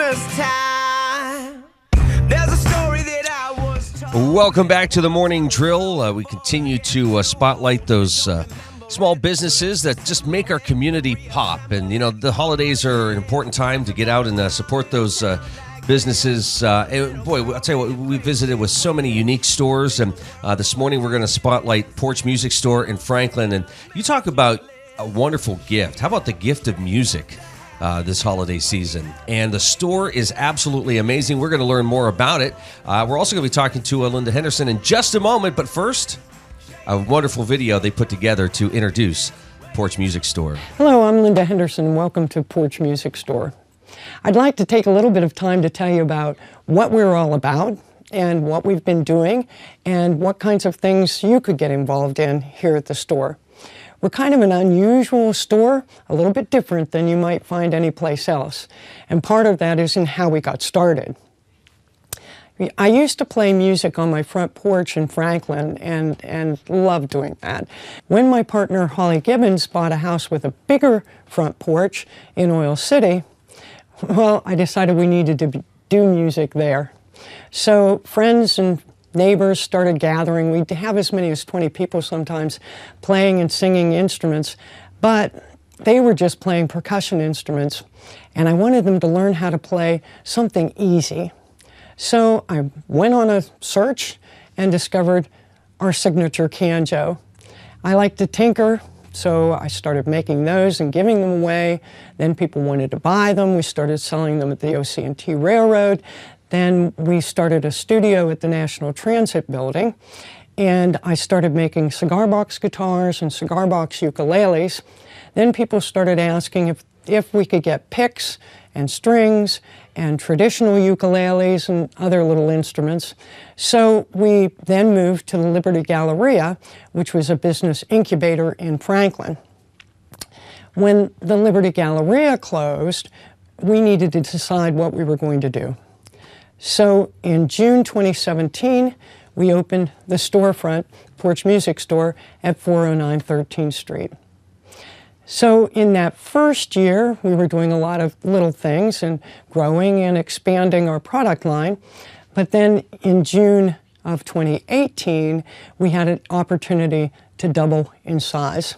Christmas time. There's a story that I was told. Welcome back to the morning drill. We continue to spotlight those small businesses that just make our community pop. And, you know, the holidays are an important time to get out and support those businesses. And boy, I'll tell you what, we visited with so many unique stores. And this morning we're going to spotlight Porch Music Store in Franklin. And you talk about a wonderful gift. How about the gift of music this holiday season? And the store is absolutely amazing. We're going to learn more about it. We're also going to be talking to Linda Henderson in just a moment. But first, a wonderful video they put together to introduce Porch Music Store. Hello, I'm Linda Henderson. Welcome to Porch Music Store. I'd like to take a little bit of time to tell you about what we're all about and what we've been doing and what kinds of things you could get involved in here at the store. We're kind of an unusual store, a little bit different than you might find anyplace else. And part of that is in how we got started. I used to play music on my front porch in Franklin and loved doing that. When my partner Holly Gibbons bought a house with a bigger front porch in Oil City, well, I decided we needed to do music there. So friends and neighbors started gathering. We'd have as many as 20 people sometimes playing and singing instruments, but they were just playing percussion instruments, and I wanted them to learn how to play something easy. So I went on a search and discovered our signature banjo. I like to tinker, so I started making those and giving them away. Then people wanted to buy them. We started selling them at the OC&T Railroad. Then we started a studio at the National Transit Building, and I started making cigar box guitars and cigar box ukuleles. Then people started asking if we could get picks and strings and traditional ukuleles and other little instruments. So we then moved to the Liberty Galleria, which was a business incubator in Franklin. When the Liberty Galleria closed, we needed to decide what we were going to do. So in June 2017, we opened the storefront, Porch Music Store, at 409 13th Street. So in that first year, we were doing a lot of little things and growing and expanding our product line. But then in June of 2018, we had an opportunity to double in size.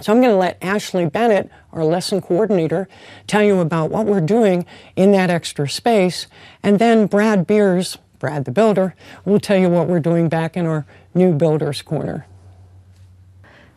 So I'm going to let Ashley Bennett, our lesson coordinator, tell you about what we're doing in that extra space. And then Brad Beers, Brad the Builder, will tell you what we're doing back in our new Builder's Corner.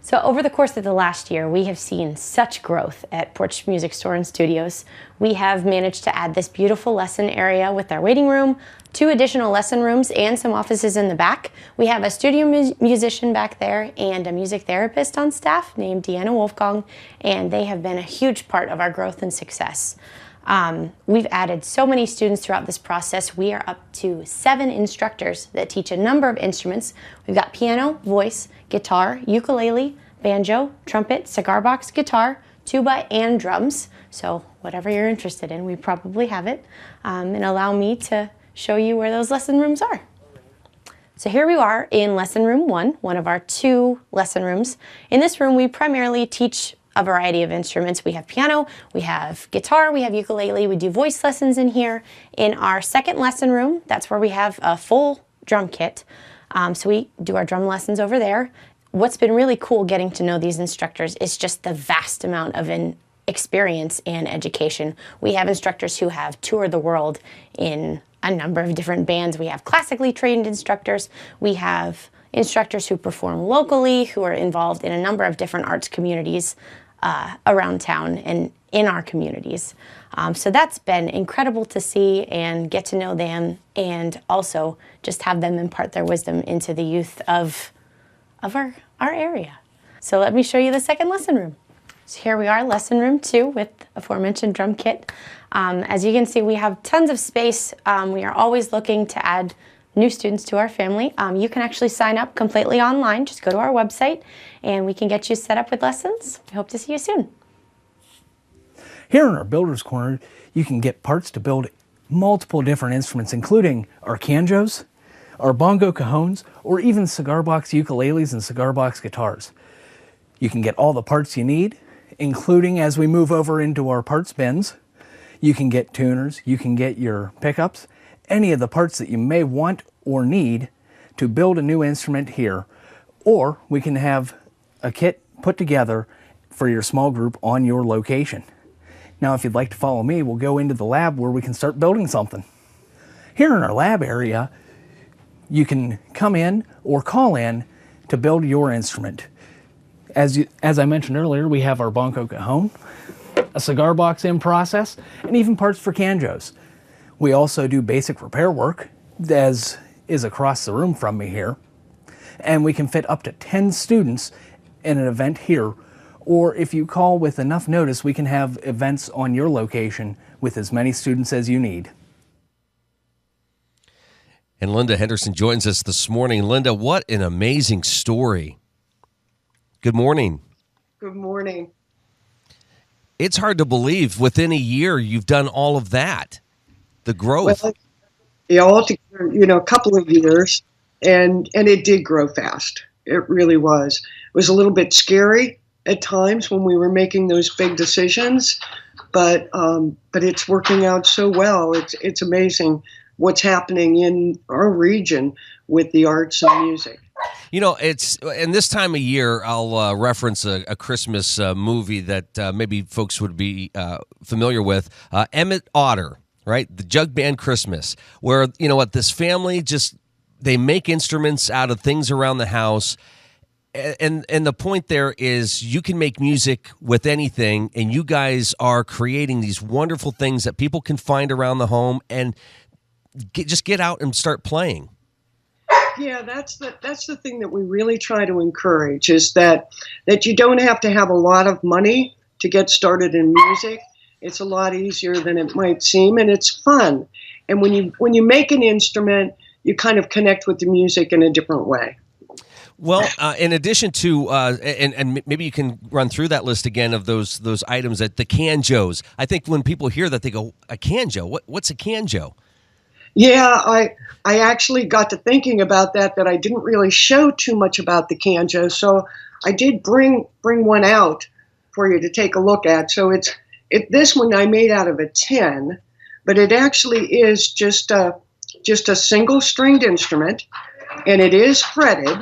So over the course of the last year, we have seen such growth at Porch Music Store and Studios. We have managed to add this beautiful lesson area with our waiting room, 2 additional lesson rooms, and some offices in the back. We have a studio musician back there and a music therapist on staff named Deanna Wolfgang, and they have been a huge part of our growth and success. We've added so many students throughout this process. We are up to 7 instructors that teach a number of instruments. We've got piano, voice, guitar, ukulele, banjo, trumpet, cigar box guitar, tuba, and drums. So whatever you're interested in, we probably have it. And allow me to show you where those lesson rooms are. So here we are in lesson room 1, one of our 2 lesson rooms. In this room, we primarily teach a variety of instruments. We have piano, we have guitar, we have ukulele, we do voice lessons in here. In our second lesson room, that's where we have a full drum kit. So we do our drum lessons over there. What's been really cool getting to know these instructors is just the vast amount of experience and education. We have instructors who have toured the world in a number of different bands. We have classically trained instructors. We have instructors who perform locally, who are involved in a number of different arts communities around town and in our communities. So that's been incredible to see and get to know them, and also just have them impart their wisdom into the youth of our area. So let me show you the second lesson room. So here we are, lesson room 2 with aforementioned drum kit. As you can see, we have tons of space. We are always looking to add new students to our family. You can actually sign up completely online. Just go to our website and we can get you set up with lessons. I hope to see you soon. Here in our Builder's Corner, you can get parts to build multiple different instruments, including our banjos, our bongo cajones, or even cigar box ukuleles and cigar box guitars. You can get all the parts you need, including, as we move over into our parts bins, You can get tuners, you can get your pickups, any of the parts that you may want or need to build a new instrument here, or we can have a kit put together for your small group on your location. Now, if you'd like to follow me, we'll go into the lab where we can start building something. Here in our lab area, you can come in or call in to build your instrument. As I mentioned earlier, we have our bongo cajon, a cigar box in process, and even parts for canjos. We also do basic repair work, as is across the room from me here, and we can fit up to 10 students in an event here, or if you call with enough notice, we can have events on your location with as many students as you need. And Linda Henderson joins us this morning. Linda, what an amazing story. Good morning. Good morning. It's hard to believe within a year you've done all of that. The growth. Well, yeah, altogether, a couple of years, and it did grow fast. It really was. It was a little bit scary at times when we were making those big decisions, but it's working out so well. It's amazing what's happening in our region with the arts and music. It's in this time of year, I'll reference a Christmas movie that maybe folks would be familiar with, Emmett Otter, right? The Jug Band Christmas, where, this family they make instruments out of things around the house. And the point there is you can make music with anything, and you guys are creating these wonderful things that people can find around the home and just get out and start playing. Yeah, that's the thing that we really try to encourage, is that you don't have to have a lot of money to get started in music. It's a lot easier than it might seem, and it's fun. And when you make an instrument, you kind of connect with the music in a different way. Well, in addition to, and maybe you can run through that list again of those items, at the canjos. I think when people hear that, they go, a canjo? What's a canjo? Yeah, I actually got to thinking about that I didn't really show too much about the canjo, so I did bring one out for you to take a look at. So this one I made out of a tin, but it actually is just a single stringed instrument, and it is fretted,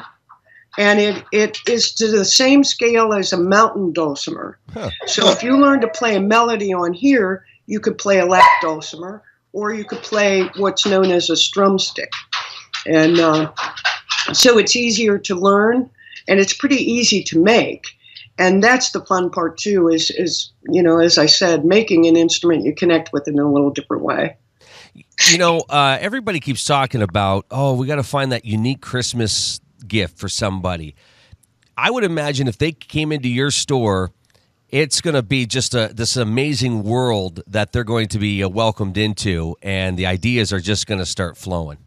and it is to the same scale as a mountain dulcimer. Huh. So if you learn to play a melody on here, you could play a lap dulcimer, or you could play what's known as a strum stick. And so it's easier to learn, and it's pretty easy to make. And that's the fun part, too, is as I said, making an instrument you connect with in a little different way. Everybody keeps talking about, we got to find that unique Christmas gift for somebody. I would imagine if they came into your store, it's going to be just this amazing world that they're going to be welcomed into, and the ideas are just going to start flowing.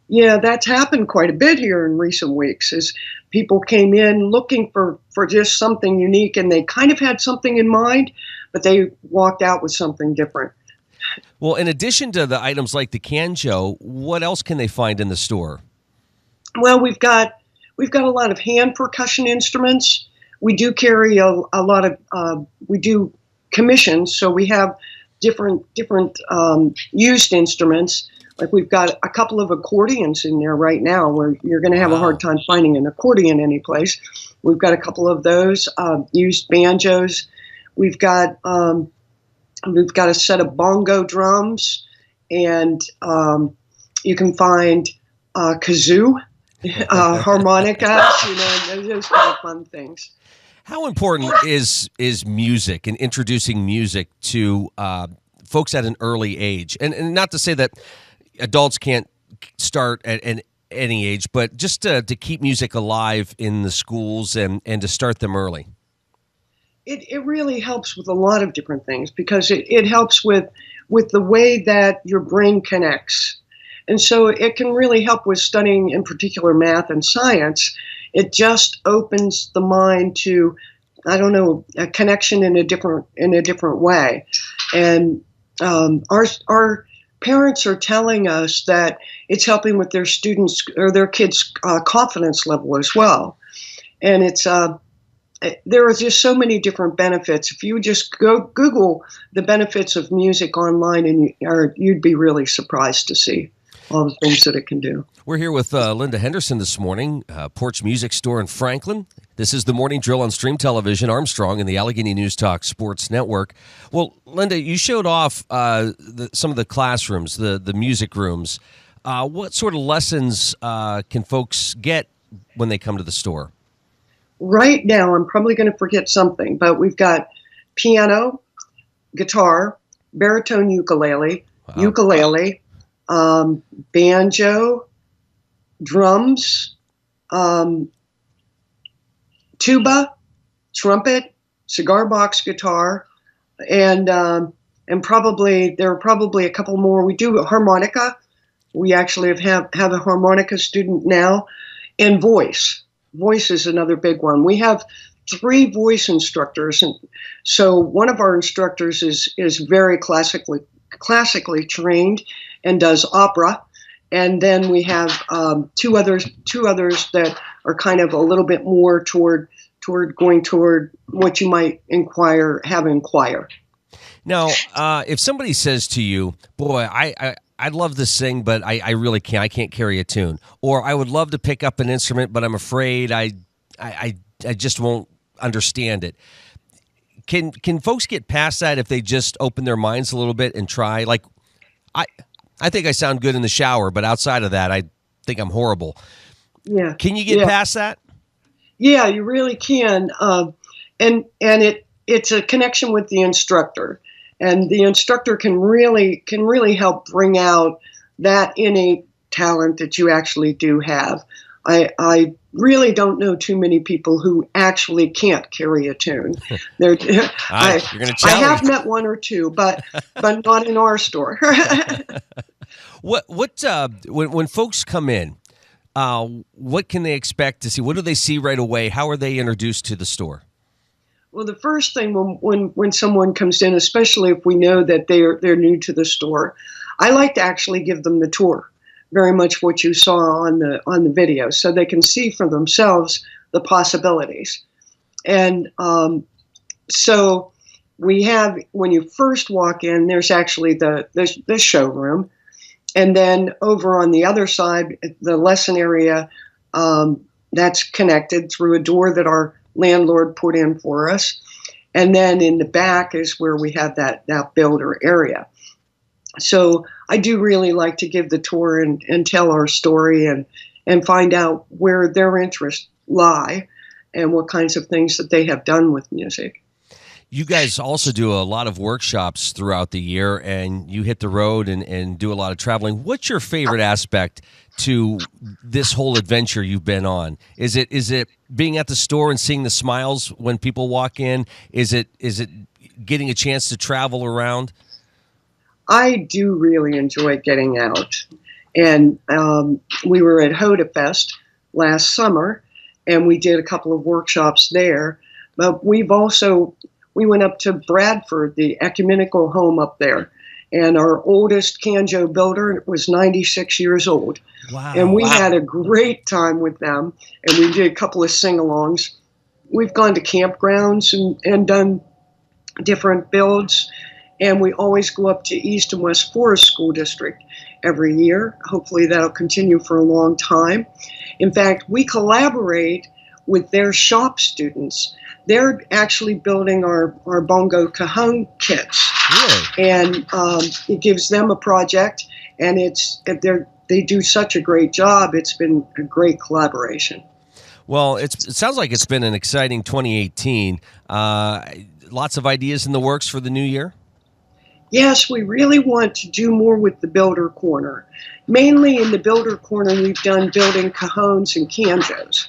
Yeah, that's happened quite a bit here in recent weeks, as people came in looking for just something unique, and they kind of had something in mind, but they walked out with something different. Well, in addition to the items like the canjo, what else can they find in the store? Well, we've got a lot of hand percussion instruments. We do carry a lot of, we do commissions, so we have different used instruments. Like we've got a couple of accordions in there right now, where you're going to have a hard time finding an accordion anyplace. We've got a couple of those used banjos. We've got a set of bongo drums, and you can find kazoo, harmonicas, those kind of fun things. How important is music and introducing music to folks at an early age? And not to say that adults can't start at any age, but just to keep music alive in the schools and to start them early. It really helps with a lot of different things, because it helps with the way that your brain connects. And so it can really help with studying, in particular, math and science. It just opens the mind to, a connection in a different way. And our parents are telling us that it's helping with their students or their kids' confidence level as well. And there are just so many different benefits. If you just go Google the benefits of music online, and you'd be really surprised to see all the things that it can do. We're here with Linda Henderson this morning, Porch Music Store in Franklin. This is the Morning Drill on Stream Television, Armstrong, and the Allegheny News Talk Sports Network. Well, Linda, you showed off some of the classrooms, the music rooms. What sort of lessons can folks get when they come to the store? Right now, I'm probably going to forget something, but we've got piano, guitar, baritone ukulele, banjo, drums, tuba, trumpet, cigar box guitar, and probably there are probably a couple more. We do a harmonica. We actually have a harmonica student now, and voice. Voice is another big one. We have 3 voice instructors, and so one of our instructors is very classically trained and does opera, and then we have two others that are kind of a little bit more toward going toward what you might have in choir. Now, if somebody says to you, "Boy, I'd love to sing, but I really can't. I can't carry a tune," or "I would love to pick up an instrument, but I'm afraid I just won't understand it." Can folks get past that if they just open their minds a little bit and try? Like, I think I sound good in the shower, but outside of that, I think I'm horrible. Yeah. Can you get past that? Yeah, you really can. And it's a connection with the instructor, and the instructor can really help bring out that innate talent that you actually do have. I really don't know too many people who actually can't carry a tune. I have met one or two, but not in our store. When folks come in, what can they expect to see? What do they see right away? How are they introduced to the store? Well, the first thing when someone comes in, especially if we know that they're new to the store, I like to actually give them the tour, very much what you saw on the video, so they can see for themselves the possibilities. And so we have, when you first walk in, there's actually the showroom, and then over on the other side, the lesson area, that's connected through a door that our landlord put in for us. And then in the back is where we have that builder area. So I do really like to give the tour and tell our story and find out where their interests lie and what kinds of things that they have done with music. You guys also do a lot of workshops throughout the year, and you hit the road and do a lot of traveling. What's your favorite aspect to this whole adventure you've been on? Is it being at the store and seeing the smiles when people walk in? Is it getting a chance to travel around? I do really enjoy getting out. And we were at Hoda Fest last summer, and we did a couple of workshops there. But we went up to Bradford, the ecumenical home up there, and our oldest Canjo builder was 96 years old. Wow. And we had a great time with them, and we did a couple of sing-alongs. We've gone to campgrounds and done different builds, and we always go up to East and West Forest School District every year. Hopefully that'll continue for a long time. In fact, we collaborate with their shop students. They're actually building our bongo cajon kits. Really? And it gives them a project, and they do such a great job. It's been a great collaboration. Well, it sounds like it's been an exciting 2018. Lots of ideas in the works for the new year? Yes, we really want to do more with the Builder Corner. Mainly in the Builder Corner, we've done building cajones and canjos.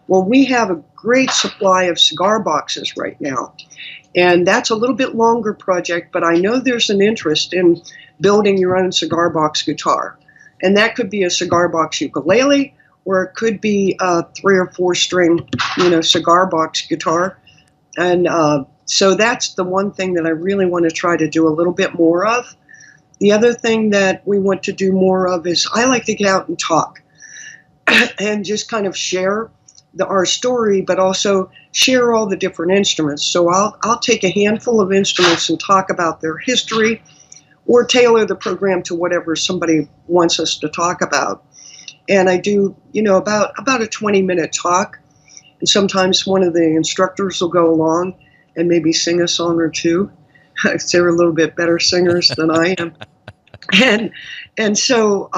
Well, we have a great supply of cigar boxes right now, and that's a little bit longer project, but I know there's an interest in building your own cigar box guitar. And that could be a cigar box ukulele, or it could be a 3 or 4 string, cigar box guitar. And so that's the one thing that I really want to try to do a little bit more of. The other thing that we want to do more of is I like to get out and talk and just kind of share our story, but also share all the different instruments. So I'll take a handful of instruments and talk about their history, or tailor the program to whatever somebody wants us to talk about. And I do, about a 20-minute talk. And sometimes one of the instructors will go along and maybe sing a song or two. They're a little bit better singers than I am. And so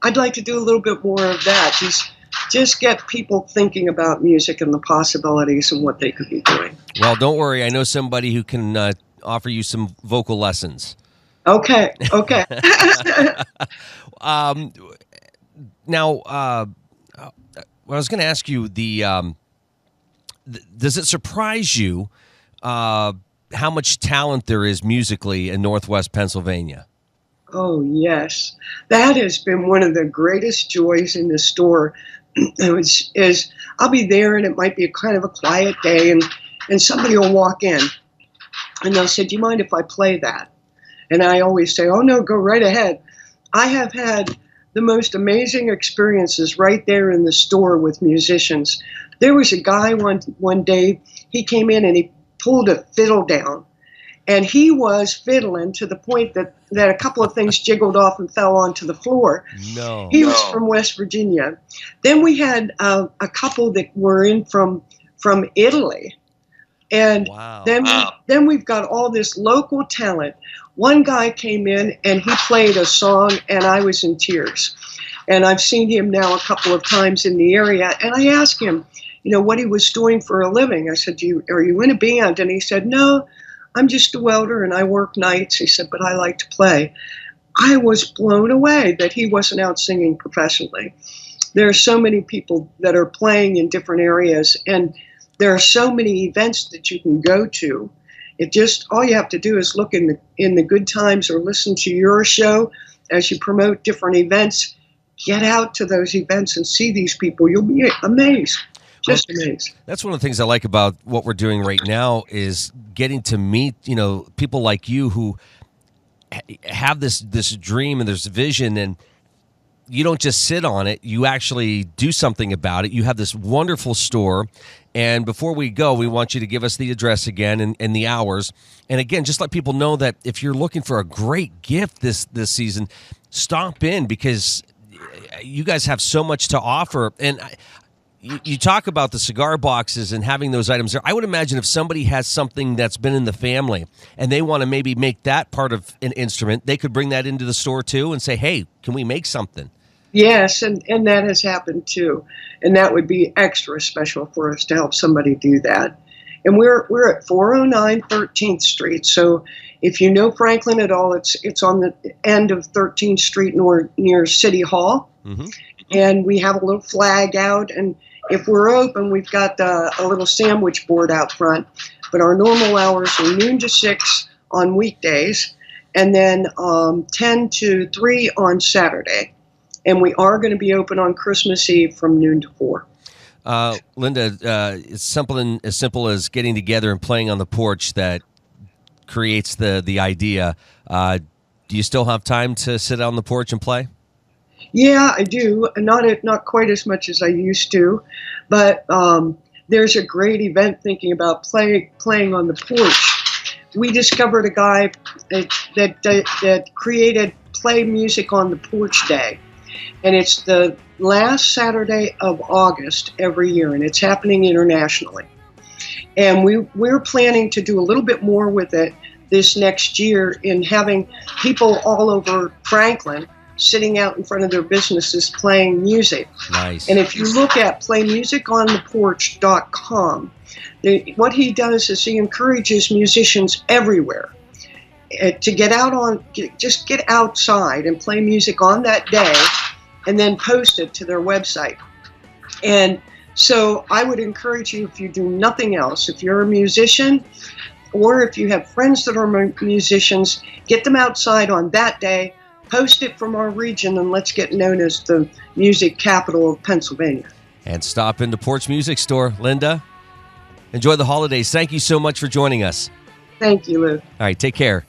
I'd like to do a little bit more of that. Just get people thinking about music and the possibilities and what they could be doing. Well, don't worry. I know somebody who can offer you some vocal lessons. Okay. Now, I was going to ask you, does it surprise you how much talent there is musically in Northwest Pennsylvania? Oh, yes. That has been one of the greatest joys in the store. Is I'll be there, and it might be a kind of a quiet day, and somebody will walk in, and they'll say, "Do you mind if I play that?" And I always say, "Oh, no, go right ahead." I have had the most amazing experiences right there in the store with musicians. There was a guy one day, he came in and he pulled a fiddle down, and he was fiddling to the point that a couple of things jiggled off and fell onto the floor. No. He was from West Virginia. Then we had a couple that were in from Italy. And wow. then we've got all this local talent. One guy came in and he played a song, and I was in tears. And I've seen him now a couple of times in the area, and I asked him, what he was doing for a living. I said, "Are you in a band?" And he said, "No, I'm just a welder and I work nights." He said, "But I like to play." I was blown away that he wasn't out singing professionally. There are so many people that are playing in different areas, and there are so many events that you can go to. All you have to do is look in the good times or listen to your show as you promote different events. Get out to those events and see these people. You'll be amazed. Just amazed. That's one of the things I like about what we're doing right now is getting to meet, people like you who have this dream and this vision, and you don't just sit on it. You actually do something about it. You have this wonderful store. And before we go, we want you to give us the address again and the hours. And again, just let people know that if you're looking for a great gift this season, stop in, because you guys have so much to offer. And you talk about the cigar boxes and having those items there. I would imagine if somebody has something that's been in the family and they want to maybe make that part of an instrument, they could bring that into the store too and say, "Hey, can we make something?" Yes, and that has happened too. And that would be extra special for us to help somebody do that. And we're at 409 13th Street. So if you know Franklin at all, it's on the end of 13th Street near City Hall. Mm-hmm. And we have a little flag out, and if we're open, we've got a little sandwich board out front. But our normal hours are noon to 6 on weekdays, and then 10 to 3 on Saturday. And we are going to be open on Christmas Eve from noon to 4. Linda, it's something as simple as getting together and playing on the porch that creates the idea. Do you still have time to sit on the porch and play? Yeah, I do. Not quite as much as I used to, but there's a great event thinking about playing on the porch. We discovered a guy that created Play Music on the Porch Day, and it's the last Saturday of August every year, and it's happening internationally. And we're planning to do a little bit more with it this next year in having people all over Franklin sitting out in front of their businesses playing music. Nice. And if you look at playmusicontheporch.com, what he does is he encourages musicians everywhere to get outside and play music on that day and then post it to their website. And so I would encourage you, if you do nothing else, if you're a musician or if you have friends that are musicians, get them outside on that day, post it from our region, and let's get known as the music capital of Pennsylvania. And stop into Porch Music Store. Linda, enjoy the holidays. Thank you so much for joining us. Thank you, Lou. All right, take care.